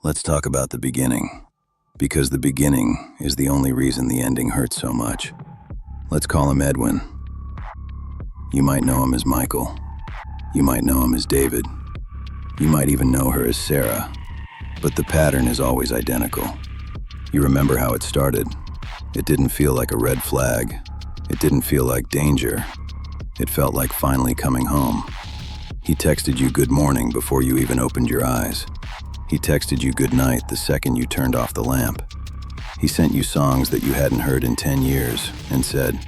Let's talk about the beginning, because the beginning is the only reason the ending hurts so much. Let's call him Edwin. You might know him as Michael. You might know him as David. You might even know her as Sarah. But the pattern is always identical. You remember how it started. It didn't feel like a red flag. It didn't feel like danger. It felt like finally coming home. He texted you good morning before you even opened your eyes. He texted you good night the second you turned off the lamp. He sent you songs that you hadn't heard in 10 years and said,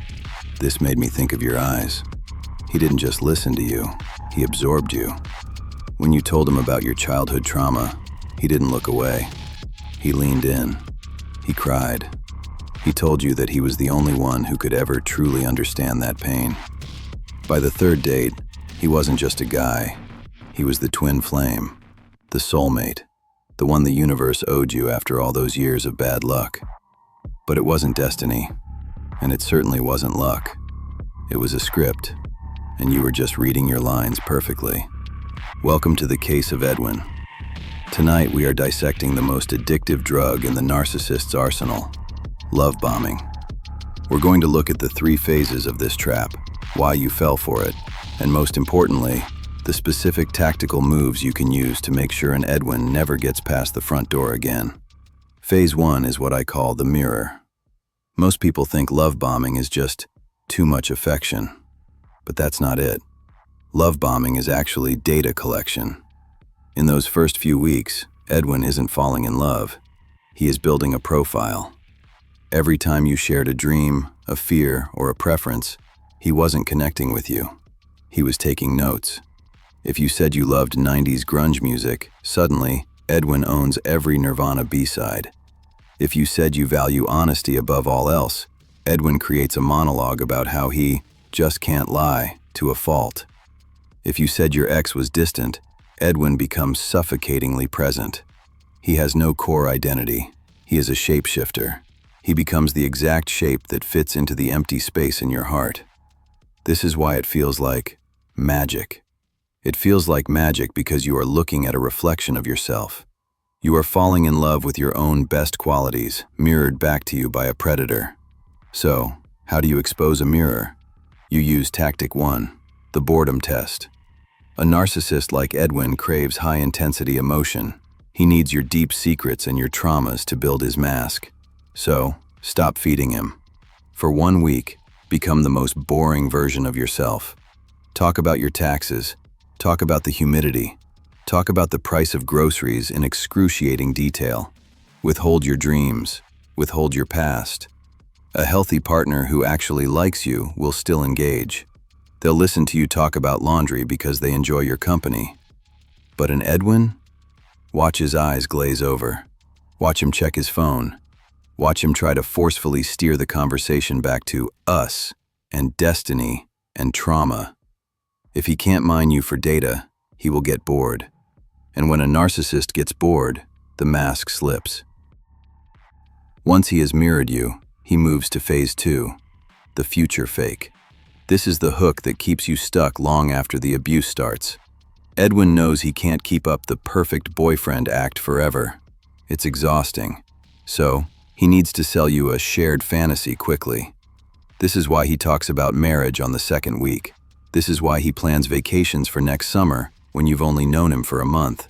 "This made me think of your eyes." He didn't just listen to you, he absorbed you. When you told him about your childhood trauma, he didn't look away. He leaned in. He cried. He told you that he was the only one who could ever truly understand that pain. By the third date, he wasn't just a guy. He was the twin flame, the soulmate, the one the universe owed you after all those years of bad luck. But it wasn't destiny, and it certainly wasn't luck. It was a script, and you were just reading your lines perfectly. Welcome to the case of Edwin. Tonight we are dissecting the most addictive drug in the narcissist's arsenal, love bombing. We're going to look at the 3 phases of this trap, why you fell for it, and most importantly, the specific tactical moves you can use to make sure an Edwin never gets past the front door again. Phase 1 is what I call the mirror. Most people think love bombing is just too much affection, but that's not it. Love bombing is actually data collection. In those first few weeks, Edwin isn't falling in love. He is building a profile. Every time you shared a dream, a fear, or a preference, he wasn't connecting with you. He was taking notes. If you said you loved 90s grunge music, suddenly, Edwin owns every Nirvana B-side. If you said you value honesty above all else, Edwin creates a monologue about how he just can't lie to a fault. If you said your ex was distant, Edwin becomes suffocatingly present. He has no core identity. He is a shapeshifter. He becomes the exact shape that fits into the empty space in your heart. This is why it feels like magic. It feels like magic because you are looking at a reflection of yourself. You are falling in love with your own best qualities, mirrored back to you by a predator. So, how do you expose a mirror? You use tactic 1, the boredom test. A narcissist like Edwin craves high-intensity emotion. He needs your deep secrets and your traumas to build his mask. So, stop feeding him. For 1 week, become the most boring version of yourself. Talk about your taxes. Talk about the humidity. Talk about the price of groceries in excruciating detail. Withhold your dreams. Withhold your past. A healthy partner who actually likes you will still engage. They'll listen to you talk about laundry because they enjoy your company. But an Edwin? Watch his eyes glaze over. Watch him check his phone. Watch him try to forcefully steer the conversation back to us and destiny and trauma. If he can't mine you for data, he will get bored. And when a narcissist gets bored, the mask slips. Once he has mirrored you, he moves to phase 2, the future fake. This is the hook that keeps you stuck long after the abuse starts. Edwin knows he can't keep up the perfect boyfriend act forever. It's exhausting. So, he needs to sell you a shared fantasy quickly. This is why he talks about marriage on the 2nd week. This is why he plans vacations for next summer when you've only known him for a month.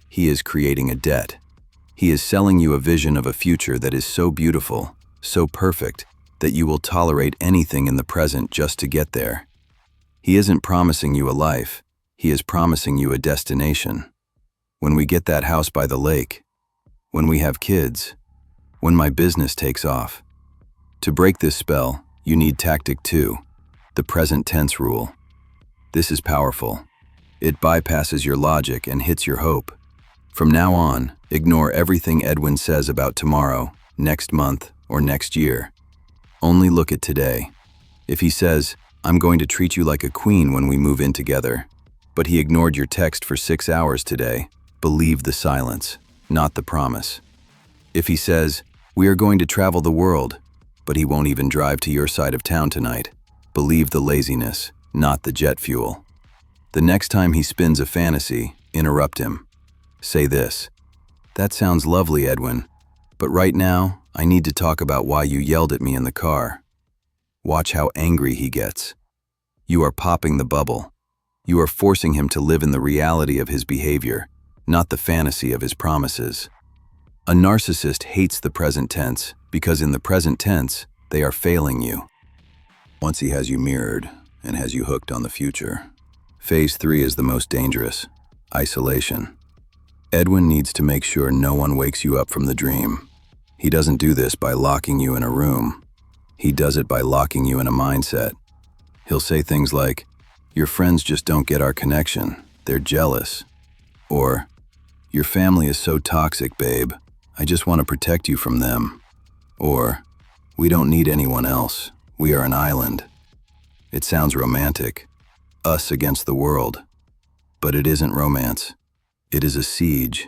He is creating a debt. He is selling you a vision of a future that is so beautiful, so perfect, that you will tolerate anything in the present just to get there. He isn't promising you a life. He is promising you a destination. When we get that house by the lake, when we have kids, when my business takes off. To break this spell, you need tactic 2, the present tense rule. This is powerful. It bypasses your logic and hits your hope. From now on, ignore everything Edwin says about tomorrow, next month, or next year. Only look at today. If he says, "I'm going to treat you like a queen when we move in together," but he ignored your text for 6 hours today, believe the silence, not the promise. If he says, "We are going to travel the world," but he won't even drive to your side of town tonight, believe the laziness, not the jet fuel. The next time he spins a fantasy, interrupt him. Say this: That sounds lovely, Edwin. But right now, I need to talk about why you yelled at me in the car. Watch how angry he gets. You are popping the bubble. You are forcing him to live in the reality of his behavior, not the fantasy of his promises. A narcissist hates the present tense because in the present tense, they are failing you. Once he has you mirrored and has you hooked on the future, phase 3 is the most dangerous: isolation. Edwin needs to make sure no one wakes you up from the dream. He doesn't do this by locking you in a room. He does it by locking you in a mindset. He'll say things like, "Your friends just don't get our connection. They're jealous." Or, "Your family is so toxic, babe. I just want to protect you from them." Or, "We don't need anyone else. We are an island." It sounds romantic. Us against the world. But it isn't romance. It is a siege.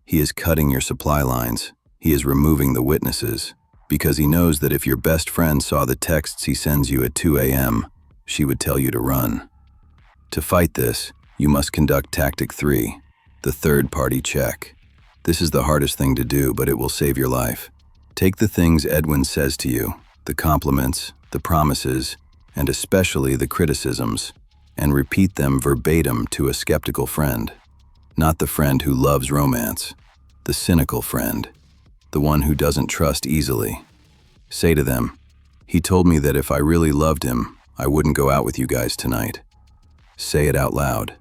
He is cutting your supply lines. He is removing the witnesses. Because he knows that if your best friend saw the texts he sends you at 2 a.m., she would tell you to run. To fight this, you must conduct Tactic 3, the third-party check. This is the hardest thing to do, but it will save your life. Take the things Edwin says to you, the compliments, the promises, and especially the criticisms, and repeat them verbatim to a skeptical friend. Not the friend who loves romance, the cynical friend, the one who doesn't trust easily. Say to them, "He told me that if I really loved him, I wouldn't go out with you guys tonight." Say it out loud.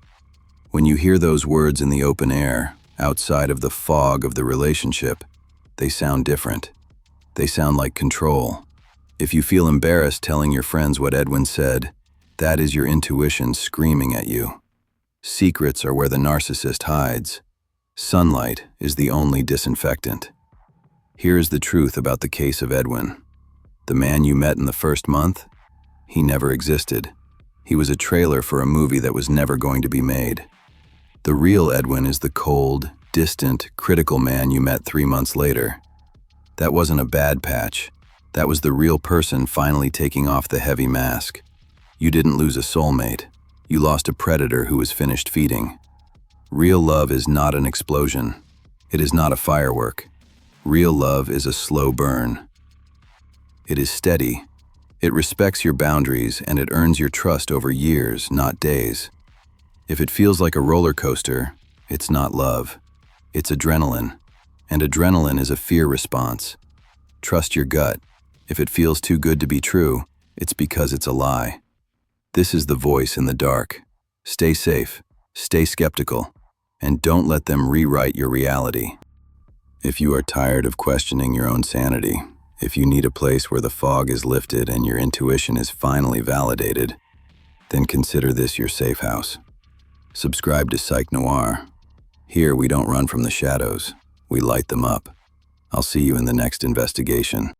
When you hear those words in the open air, outside of the fog of the relationship, they sound different. They sound like control. If you feel embarrassed telling your friends what Edwin said, that is your intuition screaming at you. Secrets are where the narcissist hides. Sunlight is the only disinfectant. Here is the truth about the case of Edwin. The man you met in the first month, he never existed. He was a trailer for a movie that was never going to be made. The real Edwin is the cold, distant, critical man you met 3 months later. That wasn't a bad patch. That was the real person finally taking off the heavy mask. You didn't lose a soulmate. You lost a predator who was finished feeding. Real love is not an explosion. It is not a firework. Real love is a slow burn. It is steady. It respects your boundaries and it earns your trust over years, not days. If it feels like a roller coaster, it's not love. It's adrenaline. And adrenaline is a fear response. Trust your gut. If it feels too good to be true, it's because it's a lie. This is the voice in the dark. Stay safe, stay skeptical, and don't let them rewrite your reality. If you are tired of questioning your own sanity, if you need a place where the fog is lifted and your intuition is finally validated, then consider this your safe house. Subscribe to Psyche Noir. Here we don't run from the shadows, we light them up. I'll see you in the next investigation.